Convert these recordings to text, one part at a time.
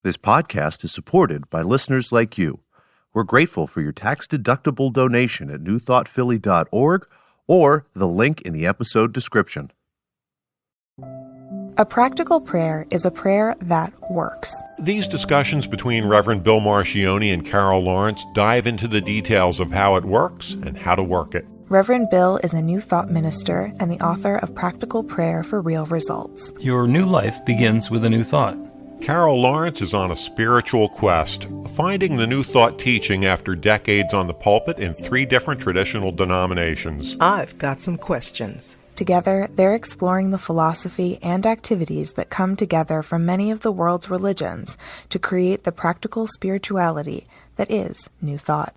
This podcast is supported by listeners like you. We're grateful for your tax-deductible donation at newthoughtphilly.org or the link in the episode description. A practical prayer is a prayer that works. These discussions between Reverend Bill Marcioni and Carol Lawrence dive into the details of how it works and how to work it. Reverend Bill is a New Thought minister and the author of Practical Prayer for Real Results. Your new life begins with a new thought. Carol Lawrence is on a spiritual quest, finding the New Thought teaching after decades on the pulpit in 3 different traditional denominations. I've got some questions. Together, they're exploring the philosophy and activities that come together from many of the world's religions to create the practical spirituality that is New Thought.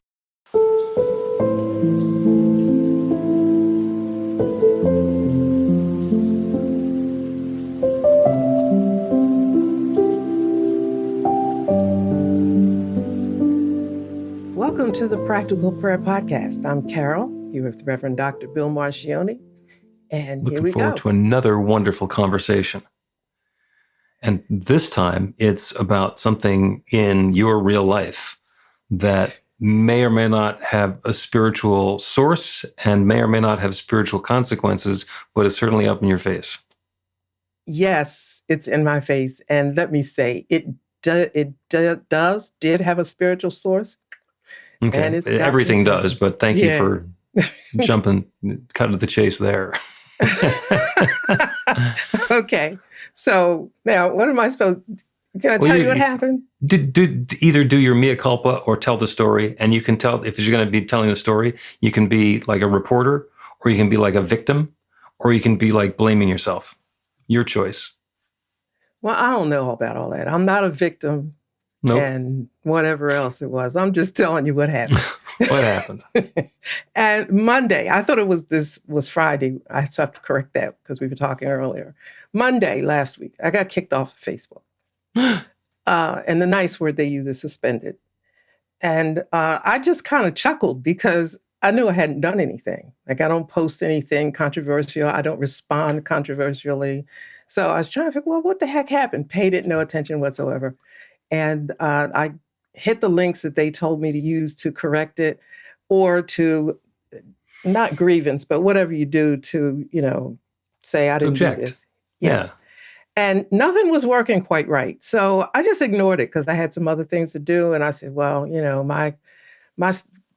Welcome to the Practical Prayer Podcast. I'm Carol, here with Reverend Dr. Bill Marcioni, and here we Looking forward go. to another wonderful conversation. And this time, it's about something in your real life that may or may not have a spiritual source and may or may not have spiritual consequences, but is certainly up in your face. Yes, it's in my face, and let me say, it did have a spiritual source. Okay, And it's got everything to- does, but thank you for cutting to the chase there. Okay, so now what am I supposed? Can I tell you what happened? Either do your mea culpa or tell the story. And you can tell, if you're going to be telling the story, you can be like a reporter, or you can be like a victim, or you can be like blaming yourself. Your choice. Well, I don't know about all that. I'm not a victim. Nope. And whatever else it was. I'm just telling you what happened. What happened? And Monday, I thought this was Friday. I have to correct that because we were talking earlier. Monday last week, I got kicked off of Facebook. And the nice word they use is suspended. And I just kind of chuckled because I knew I hadn't done anything. Like, I don't post anything controversial. I don't respond controversially. So I was trying to figure, well, what the heck happened? Paid it no attention whatsoever. And I hit the links that they told me to use to correct it, or to, not grievance, but whatever you do to, say I didn't Object. do this. Yes. Yeah. And nothing was working quite right. So I just ignored it because I had some other things to do. And I said, well, my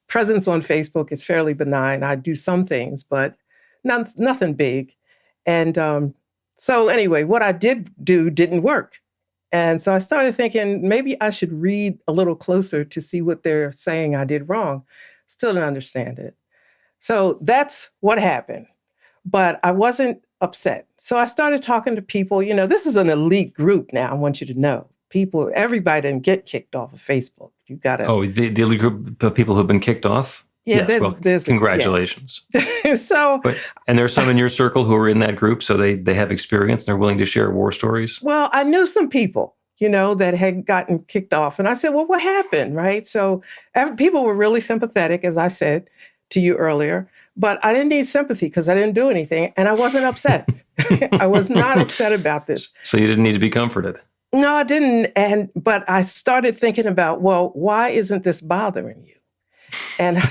presence on Facebook is fairly benign. I do some things, but nothing big. And so anyway, what I did do didn't work. And so I started thinking, maybe I should read a little closer to see what they're saying I did wrong. Still didn't understand it. So that's what happened. But I wasn't upset. So I started talking to people. This is an elite group now, I want you to know. Everybody didn't get kicked off of Facebook. You got to. Oh, the elite group of people who've been kicked off? Yeah, yes, there's congratulations. Yeah. And there's some in your circle who are in that group, so they have experience and they're willing to share war stories? Well, I knew some people, that had gotten kicked off. And I said, well, what happened, right? So people were really sympathetic, as I said to you earlier, but I didn't need sympathy because I didn't do anything. And I wasn't upset. I was not upset about this. So you didn't need to be comforted? No, I didn't. But I started thinking about, well, why isn't this bothering you? And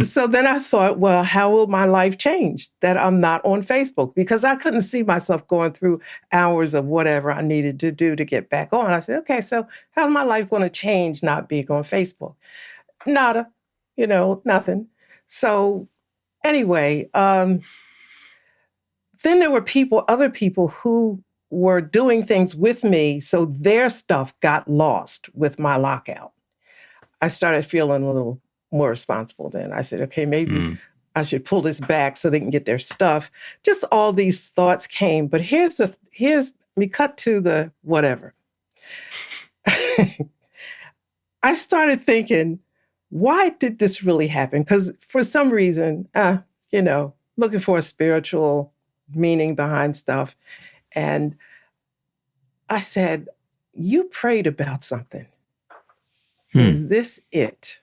so then I thought, well, how will my life change that I'm not on Facebook? Because I couldn't see myself going through hours of whatever I needed to do to get back on. I said, okay, so how's my life going to change not being on Facebook? Nada, nothing. So anyway, then there were other people who were doing things with me, so their stuff got lost with my lockout. I started feeling a little more responsible then. I said, okay, maybe I should pull this back so they can get their stuff. Just all these thoughts came. But we cut to the whatever. I started thinking, why did this really happen? Because for some reason, looking for a spiritual meaning behind stuff. And I said, you prayed about something. Is this it?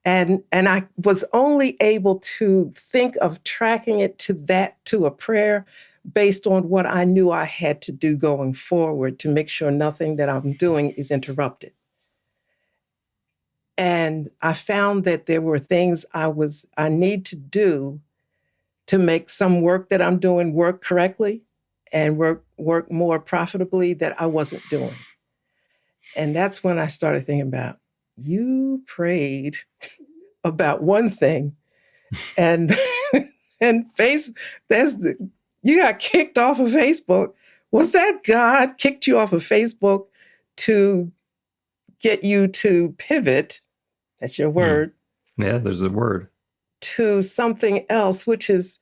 And I was only able to think of tracking it to a prayer based on what I knew I had to do going forward to make sure nothing that I'm doing is interrupted. And I found that there were things I need to do to make some work that I'm doing work correctly and work more profitably that I wasn't doing. And that's when I started thinking about, you prayed about one thing and you got kicked off of Facebook. Was that God kicked you off of Facebook to get you to pivot? That's your word. Yeah, there's a word. To something else, which is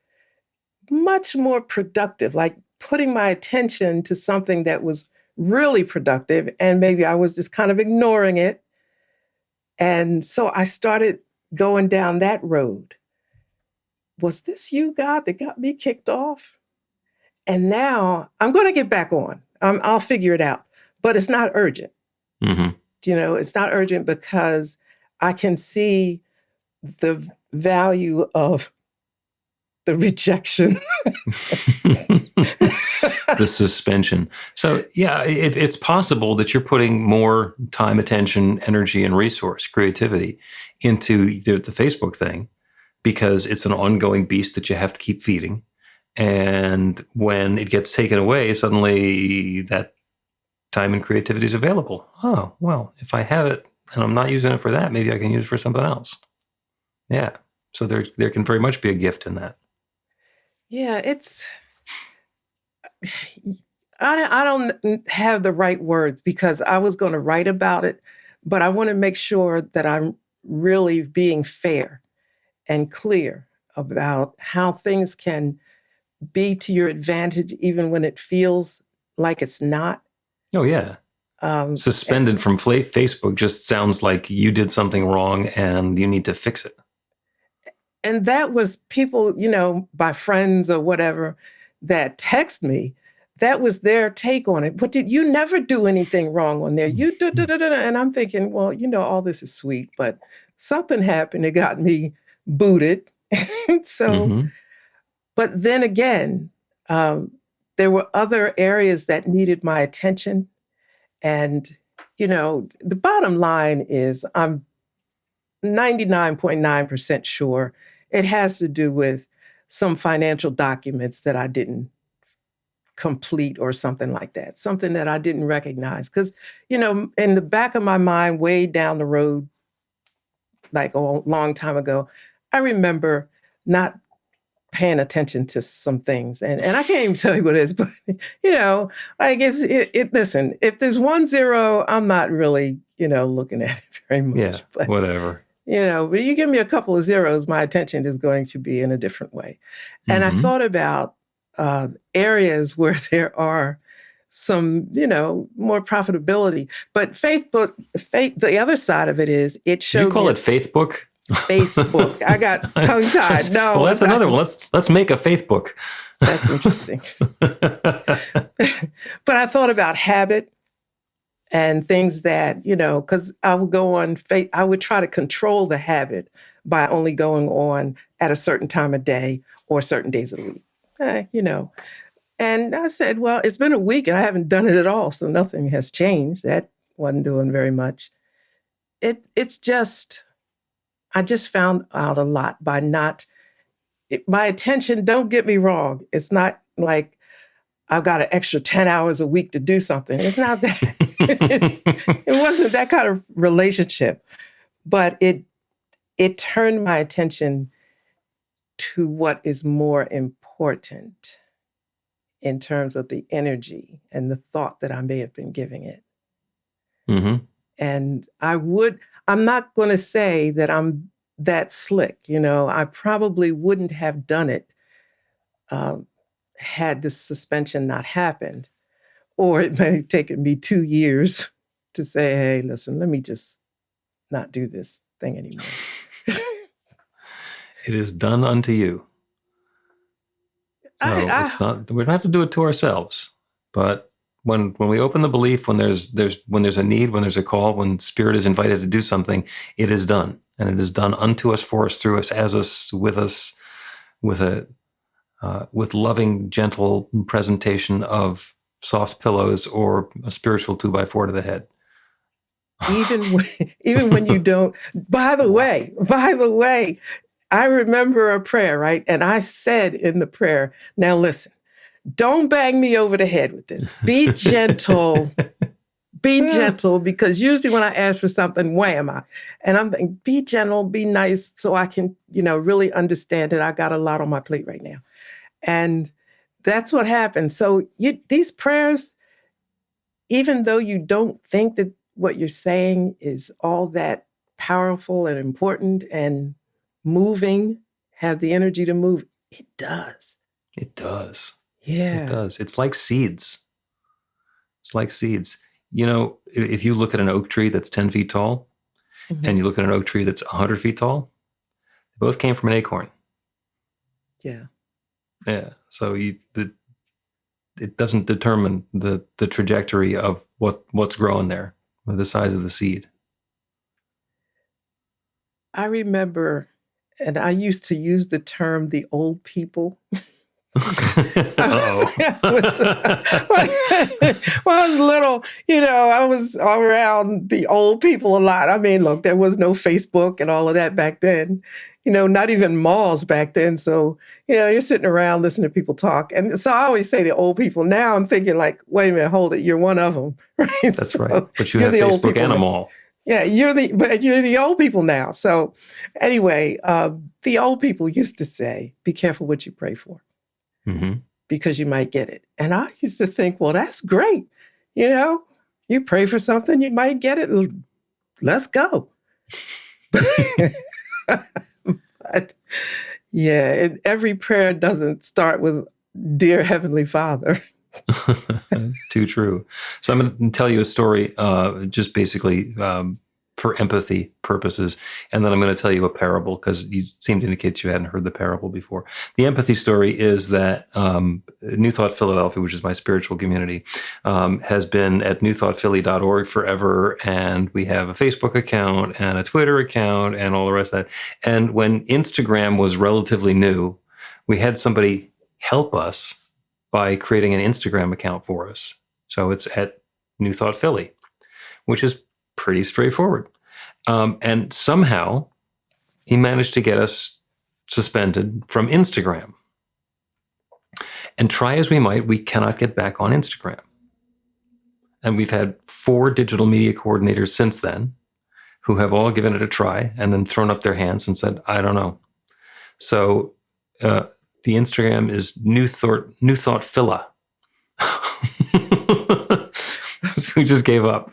much more productive, like putting my attention to something that was really productive. And maybe I was just kind of ignoring it. And so I started going down that road. Was this you, God, that got me kicked off? And now I'm going to get back on. I'll figure it out. But it's not urgent. Mm-hmm. It's not urgent because I can see the value of the rejection. The suspension. So, yeah, it's possible that you're putting more time, attention, energy, and resource, creativity into the Facebook thing because it's an ongoing beast that you have to keep feeding. And when it gets taken away, suddenly that time and creativity is available. Oh, well, if I have it and I'm not using it for that, maybe I can use it for something else. Yeah. So there can very much be a gift in that. Yeah, I don't have the right words because I was going to write about it, but I want to make sure that I'm really being fair and clear about how things can be to your advantage even when it feels like it's not. Oh, yeah. Suspended from Facebook just sounds like you did something wrong and you need to fix it. And that was people, by friends or whatever that text me. That was their take on it. But you never do anything wrong on there. You do. And I'm thinking, well, all this is sweet, but something happened. It got me booted. So, But then again, there were other areas that needed my attention. And, the bottom line is I'm 99.9% sure it has to do with some financial documents that I didn't complete or something like that, something that I didn't recognize. Because, in the back of my mind, way down the road, like a long time ago, I remember not paying attention to some things. And I can't even tell you what it is, but, listen, if there's 1 0, I'm not really, looking at it very much. Yeah, but, whatever. But you give me a couple of zeros, my attention is going to be in a different way. And I thought about areas where there are some, more profitability. But Facebook, the other side of it is it showed. You call it Facebook? Facebook. I got tongue-tied. No. Well, that's another one. Let's make a Facebook. That's interesting. But I thought about habit and things that, because I would go on, I would try to control the habit by only going on at a certain time of day or certain days of the week, And I said, well, it's been a week and I haven't done it at all, so nothing has changed. That wasn't doing very much. It's just, I just found out a lot by my attention, don't get me wrong, it's not like I've got an extra 10 hours a week to do something. It's not that. It wasn't that kind of relationship, but it turned my attention to what is more important in terms of the energy and the thought that I may have been giving it. Mm-hmm. And I'm not going to say that I'm that slick. I probably wouldn't have done it had this suspension not happened. Or it may have taken me 2 years to say, hey, listen, let me just not do this thing anymore. It is done unto you. So we don't have to do it to ourselves. But when we open the belief, when there's a need, when there's a call, when Spirit is invited to do something, it is done. And it is done unto us, for us, through us, as us, with a with loving, gentle presentation of soft pillows or a spiritual 2x4 to the head. Even when you don't. By the way, I remember a prayer, right? And I said in the prayer, now listen, don't bang me over the head with this. Be gentle. Be gentle, because usually when I ask for something, wham, and I'm thinking, be gentle, be nice, so I can, really understand that I got a lot on my plate right now. And that's what happened. So these prayers, even though you don't think that what you're saying is all that powerful and important and moving, have the energy to move, it does. It does. Yeah. It does. It's like seeds. It's like seeds. If you look at an oak tree that's 10 feet tall, Mm-hmm. and you look at an oak tree that's 100 feet tall, they both came from an acorn. Yeah. Yeah. So it doesn't determine the trajectory of what's growing there, or the size of the seed. I remember, and I used to use the term the old people. When I was little, I was around the old people a lot. I mean, look, there was no Facebook and all of that back then, not even malls back then. So, you're sitting around listening to people talk. And so I always say the old people. Now I'm thinking like, wait a minute, hold it. You're one of them. Right? That's right. But you have the Facebook and a mall. Yeah, you're the old people now. So anyway, the old people used to say, be careful what you pray for. Mm-hmm. Because you might get it. And I used to think, well, that's great. You pray for something, you might get it. Let's go. But yeah, every prayer doesn't start with, Dear Heavenly Father. Too true. So I'm going to tell you a story, just basically for empathy purposes, and then I'm going to tell you a parable because you seem to indicate you hadn't heard the parable before. The empathy story is that New Thought Philadelphia, which is my spiritual community, has been at newthoughtphilly.org forever, and we have a Facebook account and a Twitter account and all the rest of that. And when Instagram was relatively new, we had somebody help us by creating an Instagram account for us. So it's at New Thought Philly, which is pretty straightforward. And somehow he managed to get us suspended from Instagram. And try as we might, we cannot get back on Instagram. And we've had 4 digital media coordinators since then who have all given it a try and then thrown up their hands and said, I don't know. So the Instagram is New Thought Phila. So we just gave up.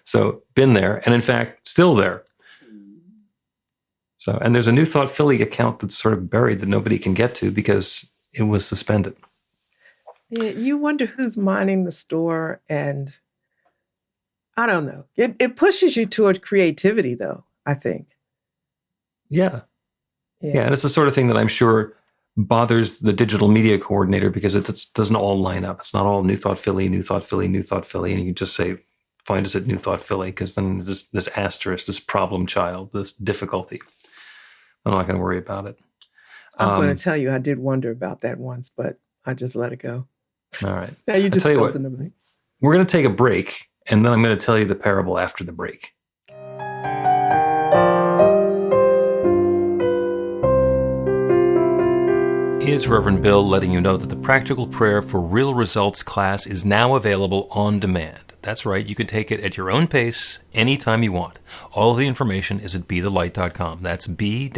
So been there, and in fact, still there. So, and there's a New Thought Philly account that's sort of buried that nobody can get to because it was suspended. Yeah, you wonder who's minding the store, and I don't know. It pushes you toward creativity, though, I think. Yeah. And it's the sort of thing that I'm sure bothers the digital media coordinator because it doesn't all line up. It's not all New Thought Philly, New Thought Philly, New Thought Philly, and you can just say, find us at New Thought Philly, because then there's this asterisk, this problem child, this difficulty. I'm not going to worry about it. I'm going to tell you, I did wonder about that once, but I just let it go. All right. Now you just filled in the blank. We're going to take a break, and then I'm going to tell you the parable after the break. It's Reverend Bill letting you know that the Practical Prayer for Real Results class is now available on demand. That's right, you can take it at your own pace, anytime you want. All of the information is at bethelight.com. That's b-the-light.com.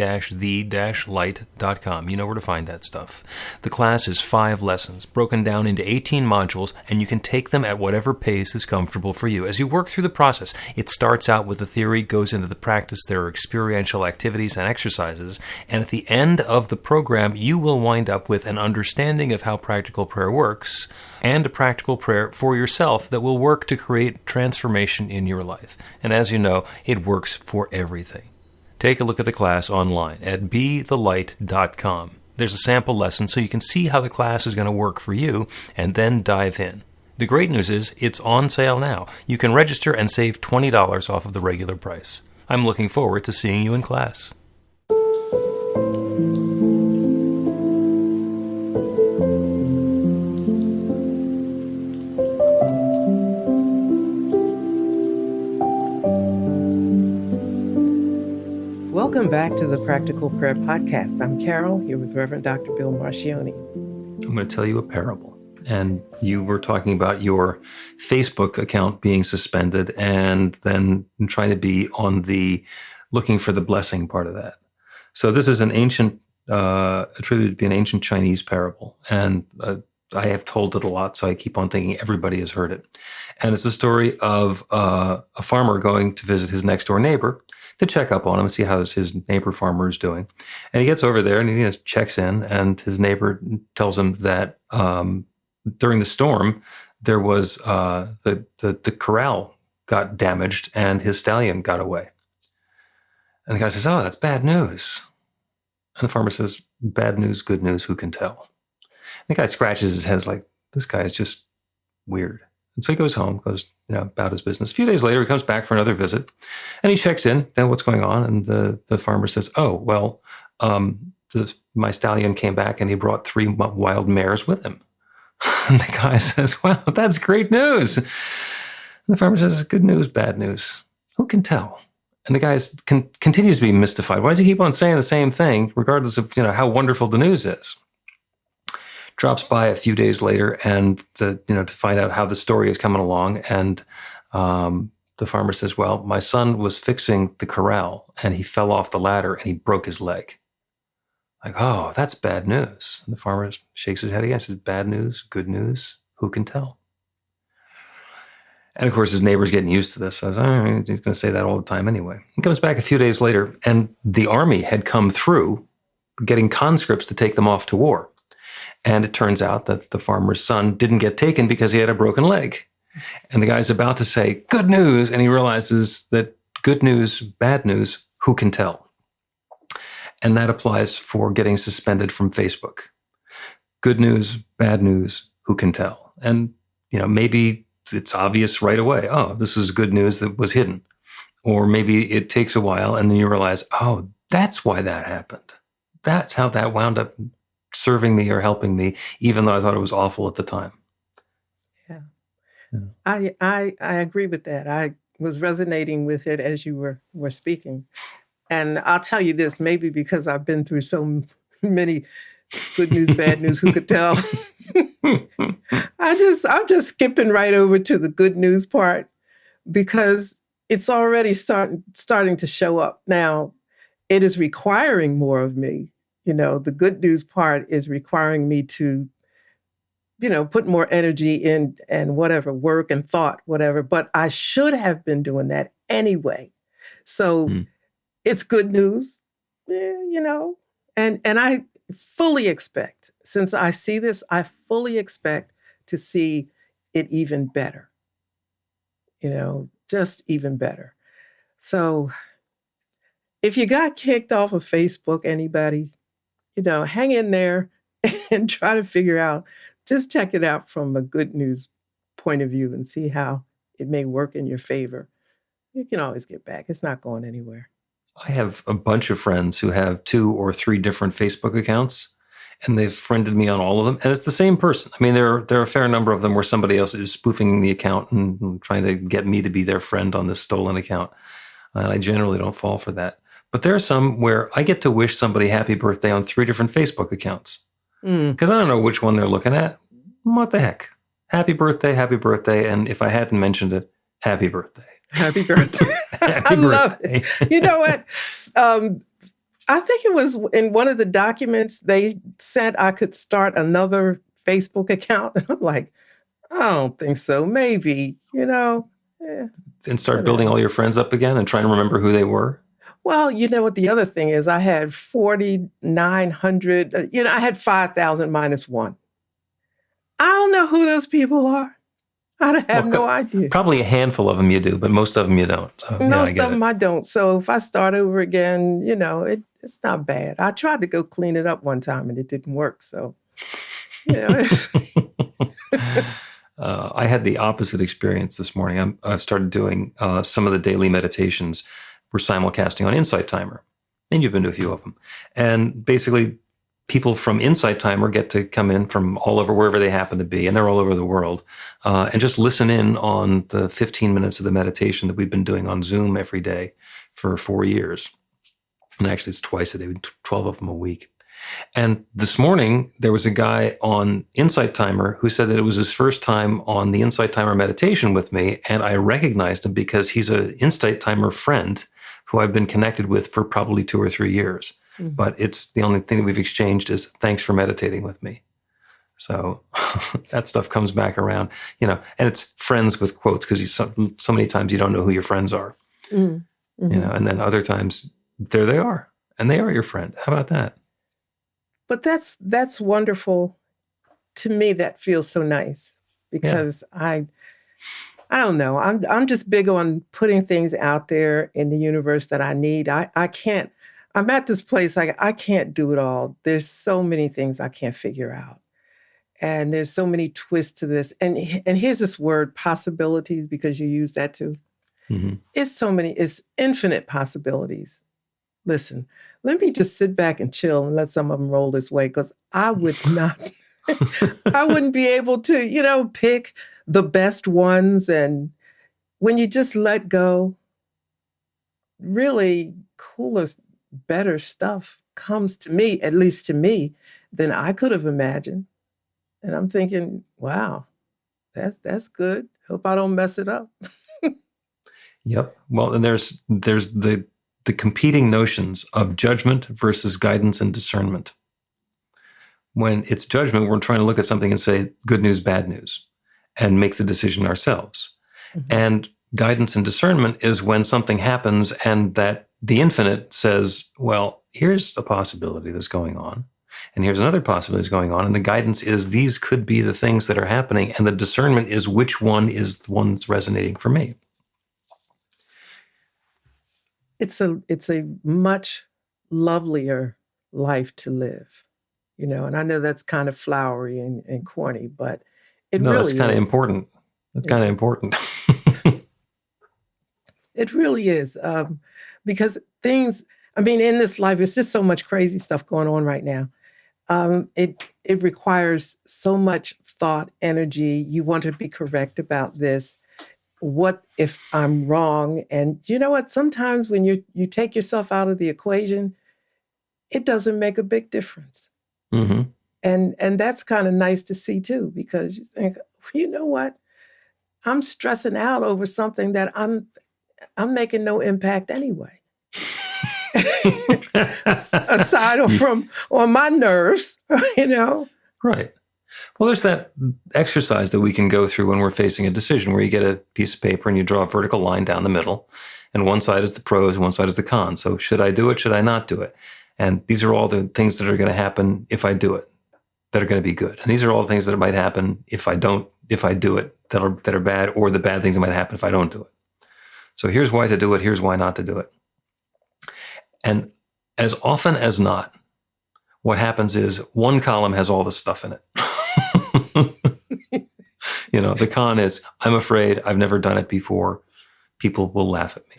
You know where to find that stuff. The class is 5 lessons, broken down into 18 modules, and you can take them at whatever pace is comfortable for you. As you work through the process, it starts out with the theory, goes into the practice, there are experiential activities and exercises, and at the end of the program, you will wind up with an understanding of how practical prayer works, and a practical prayer for yourself that will work to create transformation in your life. And as you know, it works for everything. Take a look at the class online at bethelight.com. There's a sample lesson so you can see how the class is going to work for you and then dive in. The great news is it's on sale now. You can register and save $20 off of the regular price. I'm looking forward to seeing you in class. Welcome back to the Practical Prayer Podcast. I'm Carol, here with Reverend Dr. Bill Marcioni. I'm going to tell you a parable. And you were talking about your Facebook account being suspended and then trying to be on the looking for the blessing part of that. So this is an ancient, attributed to be an ancient Chinese parable. And I have told it a lot, so I keep on thinking everybody has heard it. And it's the story of a farmer going to visit his next door neighbor to check up on him and see how his neighbor farmer is doing. And he gets over there and he checks in, and his neighbor tells him that during the storm, there was the corral got damaged and his stallion got away. And the guy says, "Oh, that's bad news." And the farmer says, "Bad news, good news, who can tell?" And the guy scratches his head like, this guy is just weird. And so he goes home, goes about his business. A few days later, he comes back for another visit, and he checks in, then what's going on? And the farmer says, "Oh, well, my stallion came back and he brought 3 wild mares with him." And the guy says, "Well, that's great news." And the farmer says, "Good news, bad news, who can tell?" And the guy continues to be mystified. Why does he keep on saying the same thing, regardless of how wonderful the news is? Drops by a few days later and to find out how the story is coming along. And the farmer says, "Well, my son was fixing the corral and he fell off the ladder and he broke his leg." Like, "Oh, that's bad news." And the farmer shakes his head again and says, "Bad news, good news, who can tell?" And of course, his neighbor's getting used to this. So I was, he's going to say that all the time anyway. He comes back a few days later and the army had come through getting conscripts to take them off to war. And it turns out that the farmer's son didn't get taken because he had a broken leg. And the guy's about to say, "Good news," and he realizes that good news, bad news, who can tell? And that applies for getting suspended from Facebook. Good news, bad news, who can tell? And, maybe it's obvious right away. Oh, this is good news that was hidden. Or maybe it takes a while and then you realize, oh, that's why that happened. That's how that wound up serving me or helping me, even though I thought it was awful at the time. Yeah. I agree with that. I was resonating with it as you were speaking. And I'll tell you this, maybe because I've been through so many good news, bad news, who could tell? I'm just skipping right over to the good news part because it's already starting to show up. Now, it is requiring more of me. The good news part is requiring me to, put more energy in and whatever, work and thought, whatever. But I should have been doing that anyway. So it's good news, and I fully expect, since I see this, I fully expect to see it even better, just even better. So if you got kicked off of Facebook, anybody, hang in there and try to figure out, just check it out from a good news point of view and see how it may work in your favor. You can always get back. It's not going anywhere. I have a bunch of friends who have 2 or 3 different Facebook accounts, and they've friended me on all of them. And it's the same person. I mean, there are a fair number of them where somebody else is spoofing the account and trying to get me to be their friend on this stolen account. And I generally don't fall for that. But there are some where I get to wish somebody happy birthday on 3 different Facebook accounts. Because I don't know which one they're looking at. What the heck? Happy birthday, and if I hadn't mentioned it, happy birthday. Happy birthday. Happy birthday. Love it. You know what? I think it was in one of the documents they said I could start another Facebook account. And I'm like, I don't think so. Maybe, And start building all your friends up again and trying to remember who they were? Well, you know what the other thing is? I had 4,900, I had 5,000 minus 1. I don't know who those people are. I have no idea. Probably a handful of them you do, but most of them you don't. So, most of them I don't. So if I start over again, it's not bad. I tried to go clean it up one time and it didn't work. So, I had the opposite experience this morning. I've started doing some of the daily meditations. We're simulcasting on Insight Timer. And you've been to a few of them. And basically, people from Insight Timer get to come in from all over, wherever they happen to be, and they're all over the world, and just listen in on the 15 minutes of the meditation that we've been doing on Zoom every day for 4 years. And actually, it's twice a day, 12 of them a week. And this morning, there was a guy on Insight Timer who said that it was his first time on the Insight Timer meditation with me. And I recognized him because he's an Insight Timer friend who I've been connected with for probably 2 or 3 years. Mhm. But it's the only thing that we've exchanged is thanks for meditating with me. So that stuff comes back around, and it's friends with quotes because so many times you don't know who your friends are, Mm-hmm. and then other times there they are and they are your friend. How about that? But that's wonderful. To me, that feels so nice because I don't know. I'm just big on putting things out there in the universe that I need. I can't. I'm at this place like I can't do it all. There's so many things I can't figure out, and there's so many twists to this. And here's this word possibilities because you use that too. Mm-hmm. It's infinite possibilities. Listen, let me just sit back and chill and let some of them roll this way because I would not, I wouldn't be able to, pick the best ones. And when you just let go, really cooler, better stuff comes to me, at least to me, than I could have imagined. And I'm thinking, wow, that's good. Hope I don't mess it up. Yep. Well, and there's the competing notions of judgment versus guidance and discernment. When it's judgment, we're trying to look at something and say good news, bad news, and make the decision ourselves. Mm-hmm. And guidance and discernment is when something happens and that the infinite says, well, here's a possibility that's going on, and here's another possibility that's going on, and the guidance is these could be the things that are happening, and the discernment is which one is the one that's resonating for me. It's a much lovelier life to live, and I know that's kind of flowery and corny, but it really is. It's kind of important. It's kind of important. It really is. Because things, in this life, it's just so much crazy stuff going on right now. It requires so much thought, energy. You want to be correct about this. What if I'm wrong? And you know what? Sometimes when you take yourself out of the equation, it doesn't make a big difference. Mm-hmm. And that's kind of nice to see too, because you think, you know what? I'm stressing out over something that I'm making no impact anyway. Aside from on my nerves, Right. Well, there's that exercise that we can go through when we're facing a decision where you get a piece of paper and you draw a vertical line down the middle, and one side is the pros and one side is the cons. So should I do it? Should I not do it? And these are all the things that are going to happen if I do it that are going to be good. And these are all the things that might happen if I do it that are bad, or the bad things that might happen if I don't do it. So here's why to do it. Here's why not to do it. And as often as not, what happens is one column has all the stuff in it. The con is, I'm afraid, I've never done it before. People will laugh at me.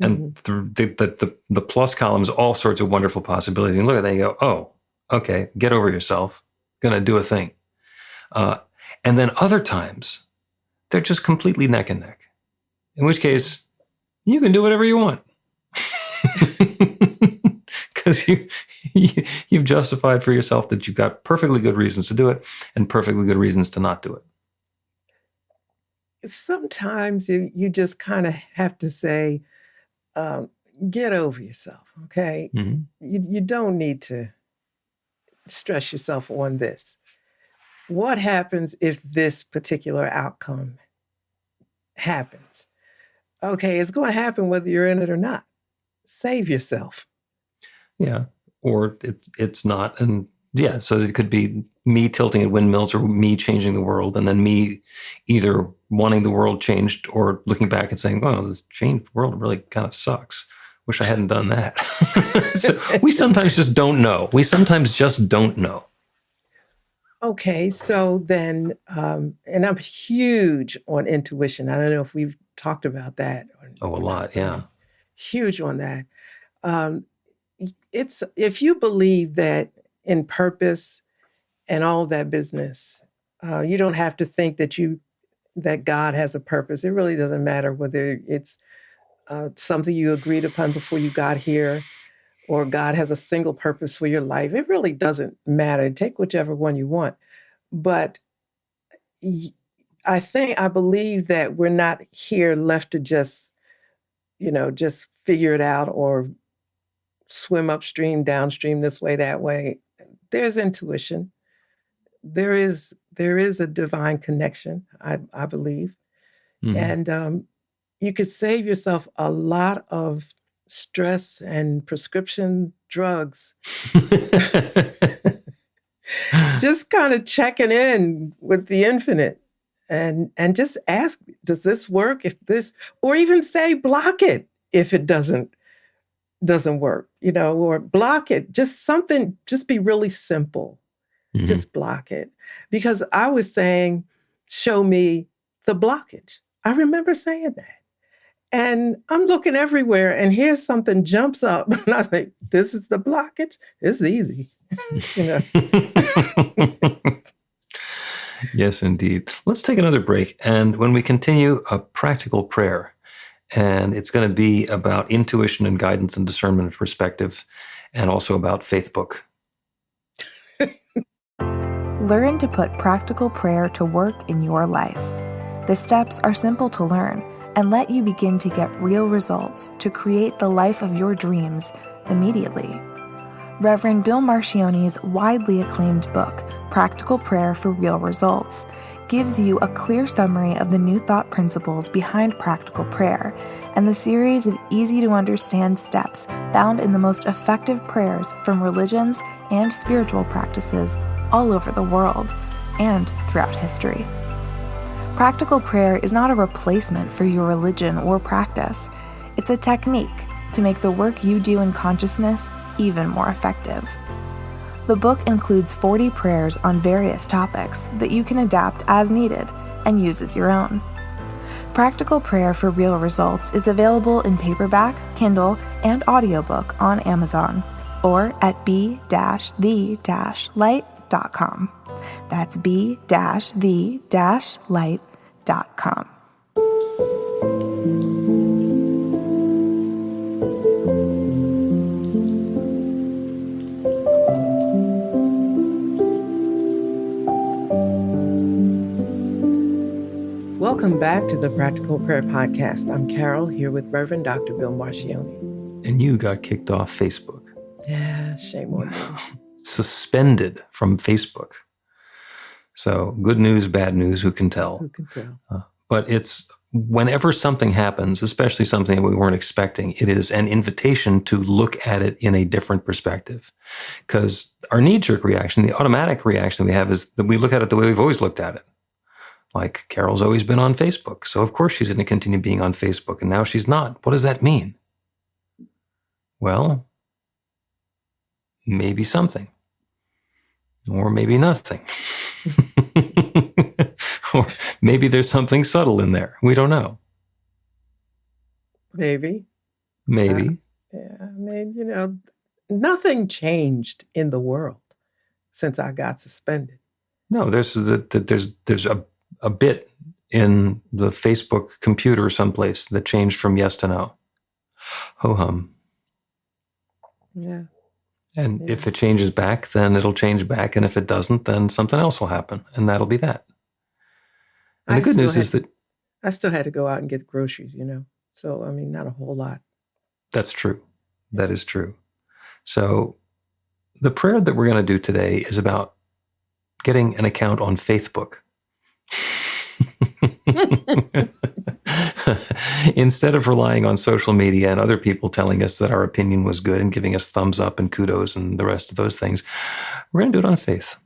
And the plus column is all sorts of wonderful possibilities. And look at that and you go, oh, okay, get over yourself. Going to do a thing. And then other times, they're just completely neck and neck. In which case, you can do whatever you want. Because you've justified for yourself that you've got perfectly good reasons to do it and perfectly good reasons to not do it. Sometimes you just kind of have to say, get over yourself, okay? Mm-hmm. You don't need to stress yourself on this. What happens if this particular outcome happens? Okay, it's going to happen whether you're in it or not. Save yourself. Yeah, or it's not. And yeah, so it could be me tilting at windmills or me changing the world, and then me either wanting the world changed or looking back and saying, well, this changed world really kind of sucks. Wish I hadn't done that. So we sometimes just don't know. We sometimes just don't know. Okay, so then, and I'm huge on intuition. I don't know if we've talked about that. A lot, yeah. Huge on that. It's if you believe that in purpose and all that business, you don't have to think that God has a purpose. It really doesn't matter whether it's something you agreed upon before you got here. or God has a single purpose for your life. It really doesn't matter. Take whichever one you want. But I believe that we're not here left to just figure it out or swim upstream, downstream, this way, that way. There's intuition. There is a divine connection, I believe. Mhm. And you could save yourself a lot of stress and prescription drugs. Just kind of checking in with the infinite and just ask, does this work? Or even say, block it if it doesn't work, or block it. Just be really simple. Mhm. Just block it. Because I was saying, show me the blockage. I remember saying that. And I'm looking everywhere, and here's something jumps up, and I think, this is the blockage? It's easy. Yes, indeed. Let's take another break. And when we continue, a practical prayer. And it's going to be about intuition and guidance and discernment and perspective, and also about Faithbook. Learn to put practical prayer to work in your life. The steps are simple to learn and let you begin to get real results to create the life of your dreams immediately. Reverend Bill Marcione's widely acclaimed book, Practical Prayer for Real Results, gives you a clear summary of the New Thought principles behind practical prayer and the series of easy-to-understand steps found in the most effective prayers from religions and spiritual practices all over the world and throughout history. Practical prayer is not a replacement for your religion or practice. It's a technique to make the work you do in consciousness even more effective. The book includes 40 prayers on various topics that you can adapt as needed and use as your own. Practical Prayer for Real Results is available in paperback, Kindle, and audiobook on Amazon or at b-the-light.com. That's b-the-light.com. Welcome back to the Practical Prayer Podcast. I'm Carol, here with Reverend Dr. Bill Marcione. And you got kicked off Facebook. Yeah, shame on you. Suspended from Facebook. So good news, bad news, who can tell? Who can tell? But it's whenever something happens, especially something that we weren't expecting, it is an invitation to look at it in a different perspective. Because our knee-jerk reaction, the automatic reaction we have is that we look at it the way we've always looked at it. Like, Carol's always been on Facebook, so of course she's going to continue being on Facebook, and now she's not. What does that mean? Well, maybe something. Or maybe nothing. Or maybe there's something subtle in there. We don't know. Maybe. Maybe. I mean, nothing changed in the world since I got suspended. No, there's a bit in the Facebook computer someplace that changed from yes to no. Ho-hum. Yeah. And if it changes back, then it'll change back. And if it doesn't, then something else will happen. And that'll be that. And the good news is that I still had to go out and get groceries, So, I mean, not a whole lot. That's true. That is true. So the prayer that we're going to do today is about getting an account on Faithbook. Instead of relying on social media and other people telling us that our opinion was good and giving us thumbs up and kudos and the rest of those things, we're going to do it on faith.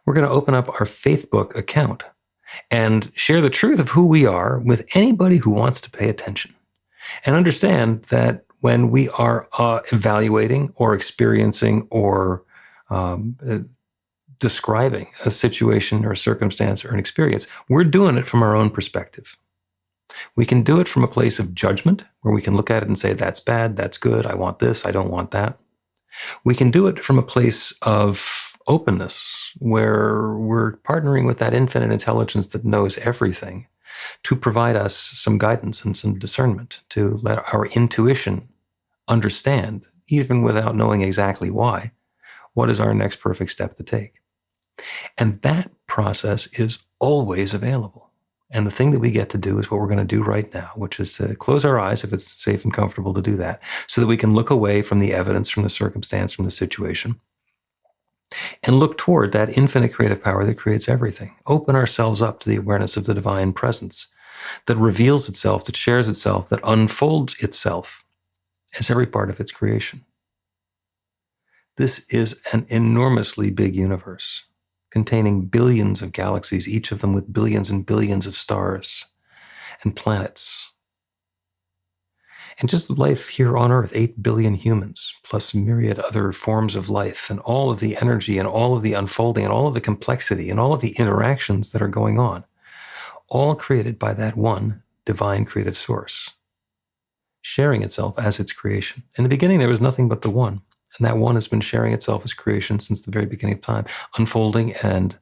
We're going to open up our Faithbook account and share the truth of who we are with anybody who wants to pay attention. And understand that when we are evaluating or experiencing or describing a situation or a circumstance or an experience, we're doing it from our own perspective. We can do it from a place of judgment, where we can look at it and say, that's bad, that's good, I want this, I don't want that. We can do it from a place of openness, where we're partnering with that infinite intelligence that knows everything to provide us some guidance and some discernment, to let our intuition understand even without knowing exactly why, what is our next perfect step to take? And that process is always available. And the thing that we get to do is what we're going to do right now, which is to close our eyes if it's safe and comfortable to do that, so that we can look away from the evidence, from the circumstance, from the situation, and look toward that infinite creative power that creates everything. Open ourselves up to the awareness of the divine presence that reveals itself, that shares itself, that unfolds itself as every part of its creation. This is an enormously big universe, containing billions of galaxies, each of them with billions and billions of stars and planets. And just life here on Earth, 8 billion humans, plus myriad other forms of life, and all of the energy and all of the unfolding and all of the complexity and all of the interactions that are going on, all created by that one divine creative source, sharing itself as its creation. In the beginning, there was nothing but the one. And that one has been sharing itself as creation since the very beginning of time, unfolding and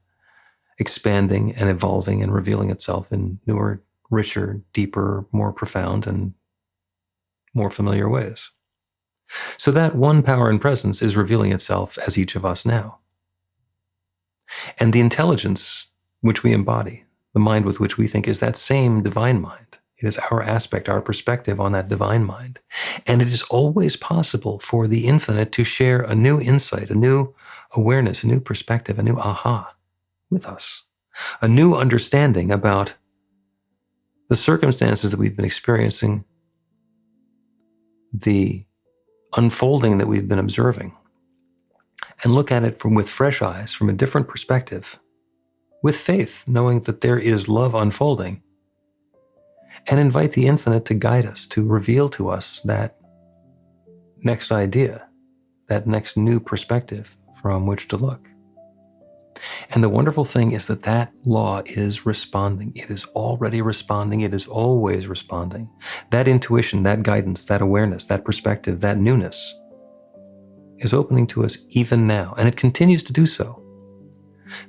expanding and evolving and revealing itself in newer, richer, deeper, more profound, and more familiar ways. So that one power and presence is revealing itself as each of us now. And the intelligence which we embody, the mind with which we think, is that same divine mind. It is our aspect, our perspective on that divine mind. And it is always possible for the infinite to share a new insight, a new awareness, a new perspective, a new aha with us, a new understanding about the circumstances that we've been experiencing, the unfolding that we've been observing, and look at it with fresh eyes, from a different perspective, with faith, knowing that there is love unfolding, and invite the infinite to guide us, to reveal to us that next idea, that next new perspective from which to look. And the wonderful thing is that that law is responding. It is already responding. It is always responding. That intuition, that guidance, that awareness, that perspective, that newness is opening to us even now, and it continues to do so.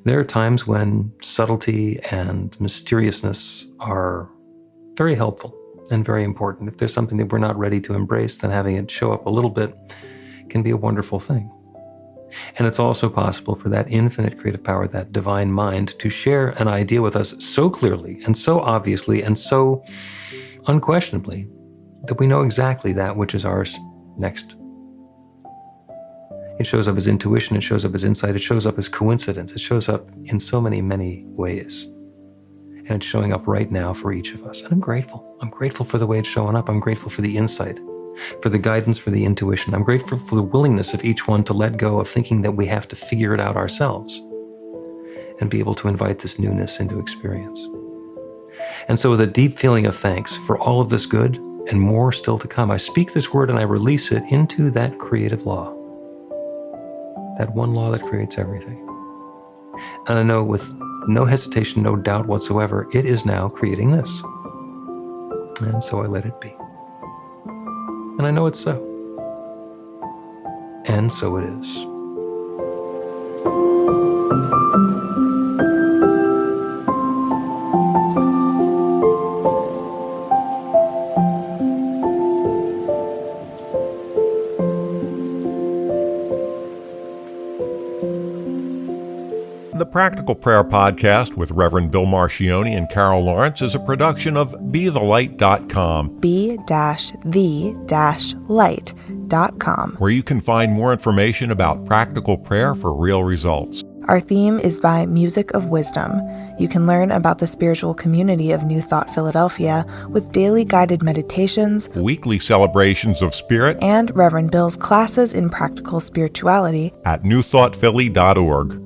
There are times when subtlety and mysteriousness are very helpful and very important. If there's something that we're not ready to embrace, then having it show up a little bit can be a wonderful thing. And it's also possible for that infinite creative power, that divine mind, to share an idea with us so clearly and so obviously and so unquestionably that we know exactly that which is ours next. It shows up as intuition, it shows up as insight, it shows up as coincidence, it shows up in so many, many ways. And it's showing up right now for each of us. And I'm grateful. I'm grateful for the way it's showing up. I'm grateful for the insight, for the guidance, for the intuition. I'm grateful for the willingness of each one to let go of thinking that we have to figure it out ourselves and be able to invite this newness into experience. And so with a deep feeling of thanks for all of this good and more still to come, I speak this word and I release it into that creative law, that one law that creates everything. And I know with no hesitation, no doubt whatsoever, it is now creating this. And so I let it be. And I know it's so. And so it is. The Practical Prayer Podcast with Reverend Bill Marcioni and Carol Lawrence is a production of BeTheLight.com. be-the-light.com. where you can find more information about practical prayer for real results. Our theme is by Music of Wisdom. You can learn about the spiritual community of New Thought Philadelphia with daily guided meditations, Weekly celebrations of spirit and Reverend Bill's classes in practical spirituality at newthoughtphilly.org.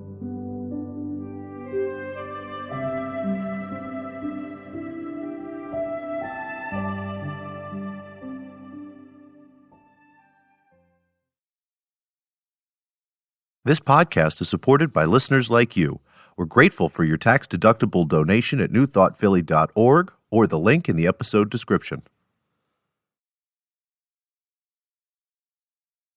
This podcast is supported by listeners like you. We're grateful for your tax-deductible donation at newthoughtphilly.org or the link in the episode description.